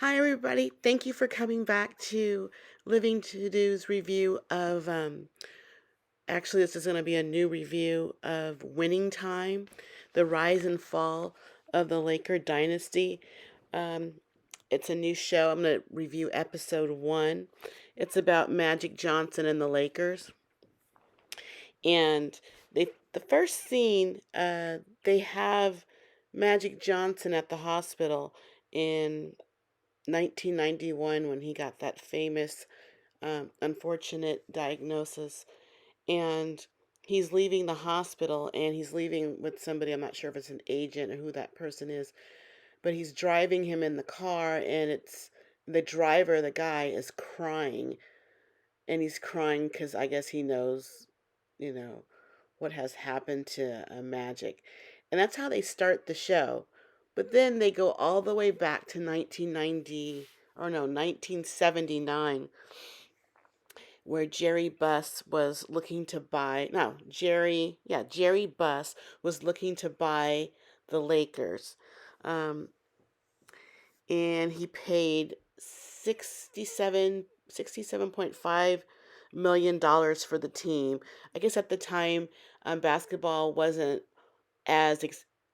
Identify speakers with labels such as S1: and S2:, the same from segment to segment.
S1: Hi, everybody. Thank you for coming back to Living To Do's review of, actually, this is going to be a new review of Winning Time, the rise and fall of the Laker dynasty. Um, it's a new show. I'm going to review episode one. It's about Magic Johnson and the Lakers. And the first scene, they have Magic Johnson at the hospital in 1991 when he got that famous, unfortunate diagnosis. And he's leaving the hospital and he's leaving with somebody. I'm not sure if it's an agent or who that person is, but he's driving him in the car, and it's the driver, the guy, is crying. And he's crying because I guess he knows, you know, what has happened to Magic. And that's how they start the show. But then they go all the way back to 1990, or no, 1979, where Jerry Buss was looking to buy, no, Jerry Buss was looking to buy the Lakers. Um, and he paid 67.5 million dollars for the team. I guess at the time, basketball wasn't as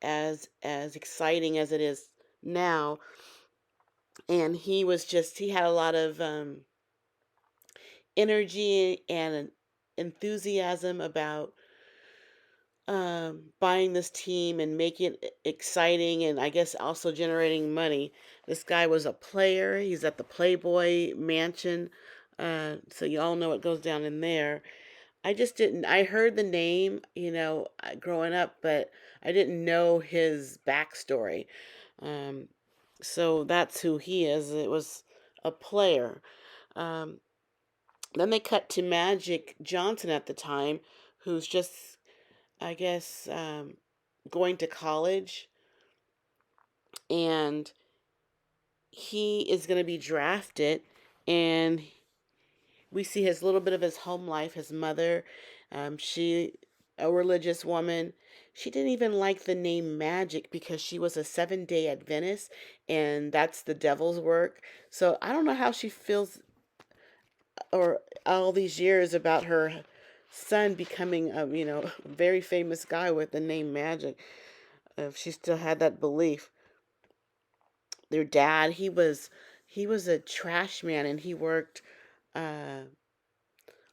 S1: as exciting as it is now, and he had a lot of energy and enthusiasm about buying this team and making it exciting, and I guess also generating money. This guy was a player. He's at the Playboy Mansion, so you all know what goes down in there. I just didn't. I heard the name, growing up, but I didn't know his backstory. Um, so that's who he is. It was a player. Um, then they cut to Magic Johnson at the time, who's just, I guess, going to college, and he is going to be drafted, and we see his little bit of his home life. His mother, she, a religious woman, she didn't even like the name Magic because she was a Seventh-day Adventist, and that's the devil's work. So I don't know how she feels, or all these years, about her son becoming a very famous guy with the name Magic. If she still had that belief. Their dad, he was a trash man, and he worked uh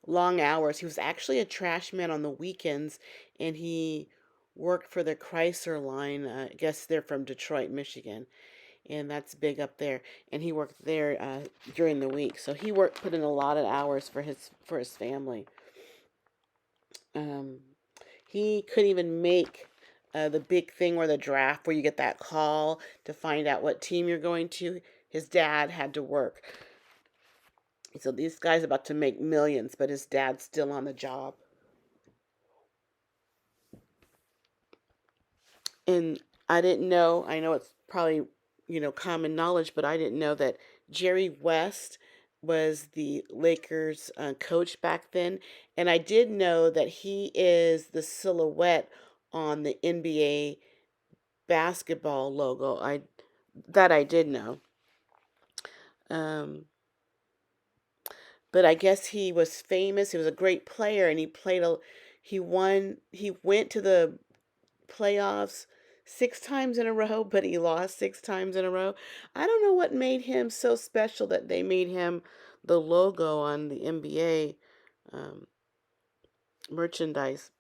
S1: long hours. He was actually a trash man on the weekends, and he worked for the Chrysler line. I guess they're from Detroit, Michigan, and that's big up there. And he worked there during the week, so put in a lot of hours for his family. Um, he couldn't even make the big thing where the draft, where you get that call to find out what team you're going to. His dad had to work. So this guy's about to make millions, but his dad's still on the job. And I know it's probably, common knowledge, but I didn't know that Jerry West was the Lakers coach back then. And I did know that he is the silhouette on the NBA basketball logo. I did know. Um, but I guess he was famous. He was a great player, and he went to the playoffs 6 times in a row, but he lost 6 times in a row. I don't know what made him so special that they made him the logo on the NBA um, merchandise.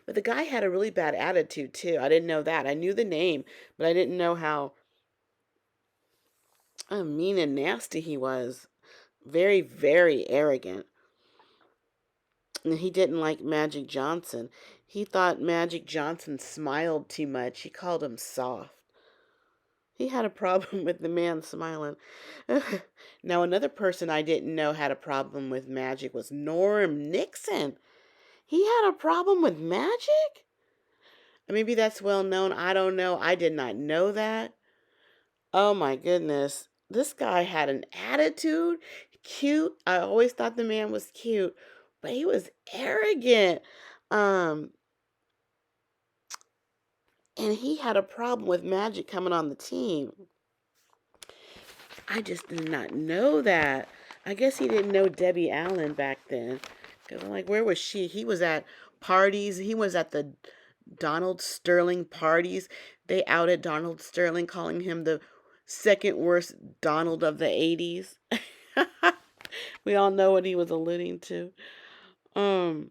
S1: But the guy had a really bad attitude too. I didn't know that. I knew the name, but I didn't know how mean and nasty he was. Very, very arrogant. And he didn't like Magic Johnson. He thought Magic Johnson smiled too much. He called him soft. He had a problem with the man smiling. Now, another person I didn't know had a problem with Magic was Norm Nixon. He had a problem with Magic? Maybe that's well known. I don't know. I did not know that. Oh my goodness. This guy had an attitude. Cute. I always thought the man was cute, but he was arrogant. Um, and he had a problem with Magic coming on the team. I just did not know that. I guess he didn't know Debbie Allen back then. Because I'm like, where was she? He was at parties. He was at the Donald Sterling parties. They outed Donald Sterling, calling him the second worst Donald of the 80s. We all know what he was alluding to. Um,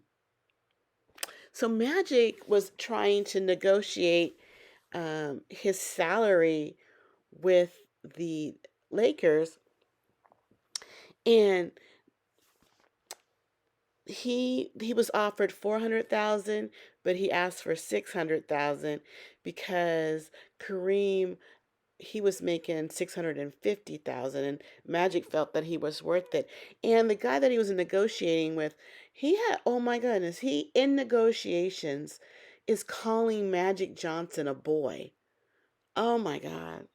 S1: so Magic was trying to negotiate his salary with the Lakers, and he was offered 400,000, but he asked for 600,000 because Kareem, he was making 650,000, and Magic felt that he was worth it. And the guy that he was negotiating with, he had, oh my goodness, he in negotiations is calling Magic Johnson a boy. Oh my God.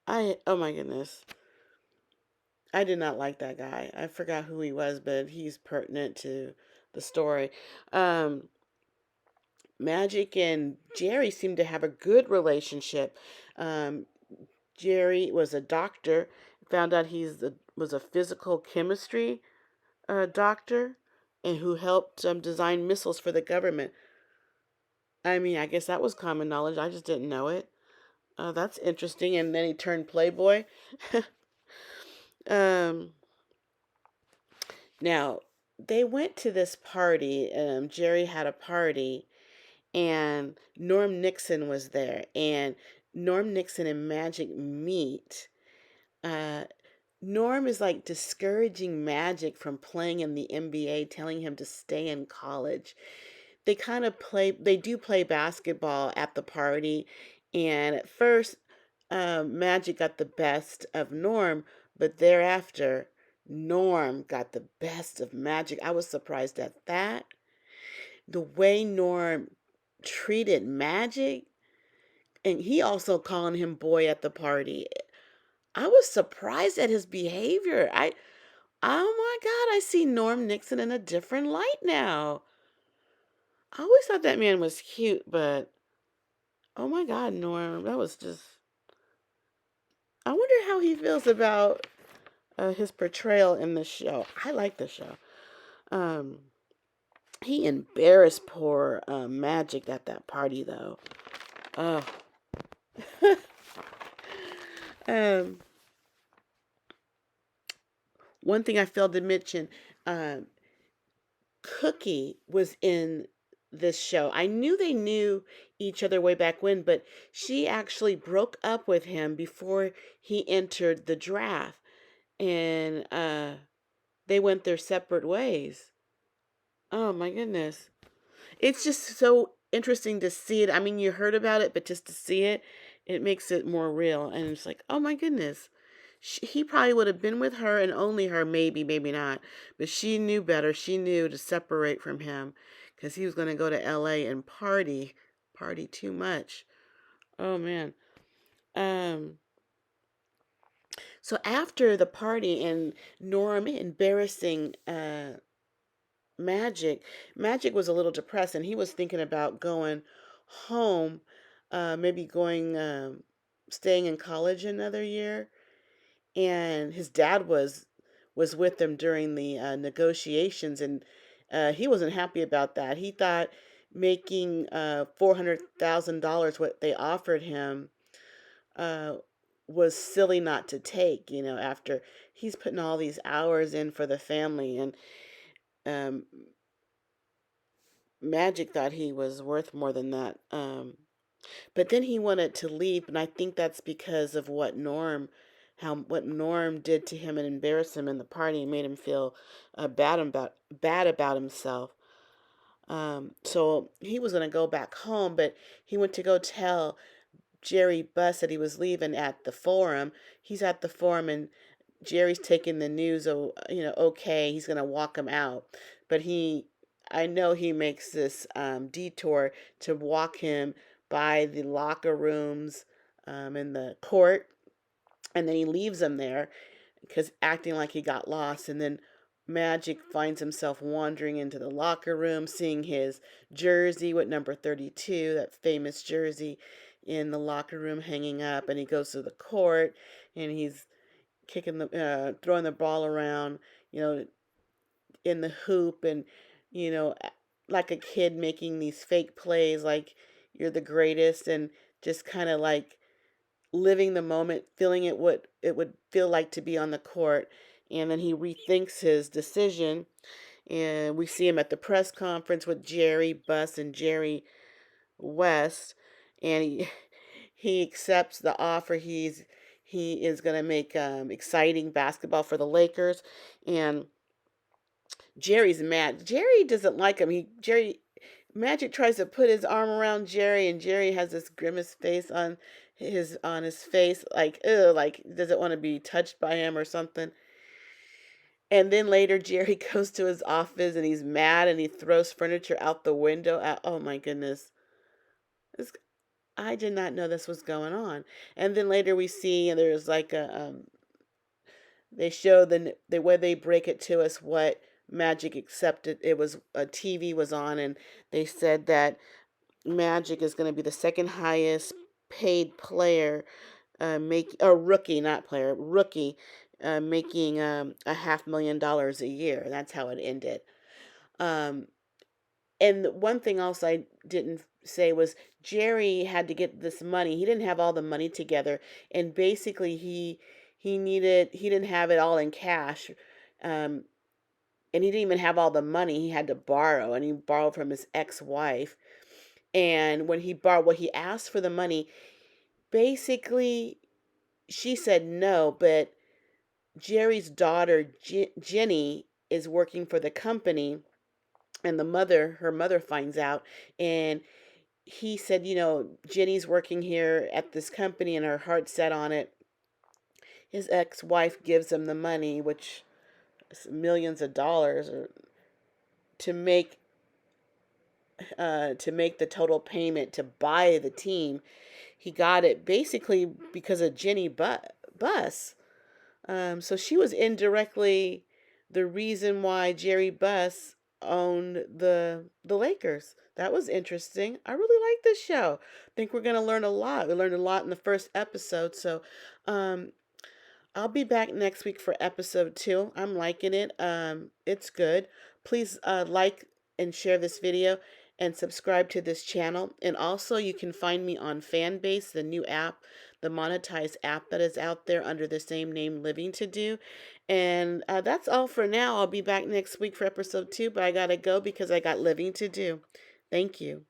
S1: Oh my goodness. I did not like that guy. I forgot who he was, but he's pertinent to the story. Um, Magic and Jerry seemed to have a good relationship. Um, Jerry was a doctor. Found out was a physical chemistry doctor, and who helped design missiles for the government. I mean, I guess that was common knowledge. I just didn't know it. That's interesting. And then he turned playboy. um, Now, they went to this party. Jerry had a party, and Norm Nixon was there. And Norm Nixon and Magic meet. Uh, Norm is like discouraging Magic from playing in the NBA, telling him to stay in college. They do play basketball at the party. And at first, Magic got the best of Norm, but thereafter, Norm got the best of Magic. I was surprised at that. The way Norm treated Magic, and he also calling him boy at the party. I was surprised at his behavior. Oh my God, I see Norm Nixon in a different light now. I always thought that man was cute, but oh my God, Norm, that was just. I wonder how he feels about his portrayal in the show. I like the show. Um, he embarrassed poor Magic at that party, though. Oh. um, One thing I failed to mention, um, Cookie was in this show. I knew they knew each other way back when, but she actually broke up with him before he entered the draft, and they went their separate ways. Oh my goodness. It's just so interesting to see it. I mean, you heard about it, but just to see it, it makes it more real. And it's like, oh my goodness. He probably would have been with her and only her, maybe, maybe not. But she knew better. She knew to separate from him because he was going to go to LA and party too much. Oh man. Um, so after the party and Norm embarrassing Magic, Magic was a little depressed and he was thinking about going home, maybe staying in college another year. And his dad was with them during the negotiations, and he wasn't happy about that. He thought making $400,000, what they offered him, uh, was silly not to take. After he's putting all these hours in for the family, and um, Magic thought he was worth more than that. But then he wanted to leave, and I think that's because of what Norm did to him and embarrassed him in the party and made him feel bad about himself. So he was gonna go back home, but he went to go tell Jerry Buss that he was leaving at the forum. He's at the forum, and Jerry's taking the news. Oh, okay, he's gonna walk him out, but I know he makes this detour to walk him by the locker rooms in the court, and then he leaves him there because acting like he got lost. And then Magic finds himself wandering into the locker room, seeing his jersey with number 32, that famous jersey. in the locker room hanging up, and he goes to the court, and he's throwing the ball around, you know, in the hoop, and you know, like a kid making these fake plays, like you're the greatest, and just kind of like living the moment, feeling it what it would feel like to be on the court. And then he rethinks his decision, and we see him at the press conference with Jerry Buss and Jerry West, and he accepts the offer. He is going to make exciting basketball for the Lakers, and Jerry's mad. Jerry doesn't like him. Jerry Magic tries to put his arm around Jerry, and Jerry has this grimace face on his face, like ugh, like doesn't want to be touched by him or something. And then later, Jerry goes to his office and he's mad and he throws furniture out the window. Oh my goodness, this, I did not know this was going on. And then later we see, and there's like they show the way they break it to us what Magic accepted. It was a TV was on, and they said that Magic is going to be the second highest paid player, make or rookie, not player, rookie, making $500,000 a year. That's how it ended. Um, and one thing else I didn't say was Jerry had to get this money. He didn't have all the money together, and basically he didn't have it all in cash. Um, and he didn't even have all the money. He had to borrow, and he borrowed from his ex-wife. And when he borrowed, what he asked for the money, basically she said no, but Jerry's daughter Jenny is working for the company, and her mother finds out, and he said, you know, Jenny's working here at this company and her heart's set on it. His ex-wife gives him the money, which is millions of dollars, or to make to make the total payment to buy the team. He got it basically because of Buss. So she was indirectly the reason why Jerry Buss owned the Lakers. That was interesting. I really like this show. I think we're gonna learn a lot. We learned a lot in the first episode. So um, I'll be back next week for episode 2. I'm liking it. It's good. Please like and share this video and subscribe to this channel. And also, you can find me on Fanbase, the new app, the monetized app that is out there under the same name, Living to Do. And that's all for now. I'll be back next week for episode 2, but I gotta go because I got living to do. Thank you.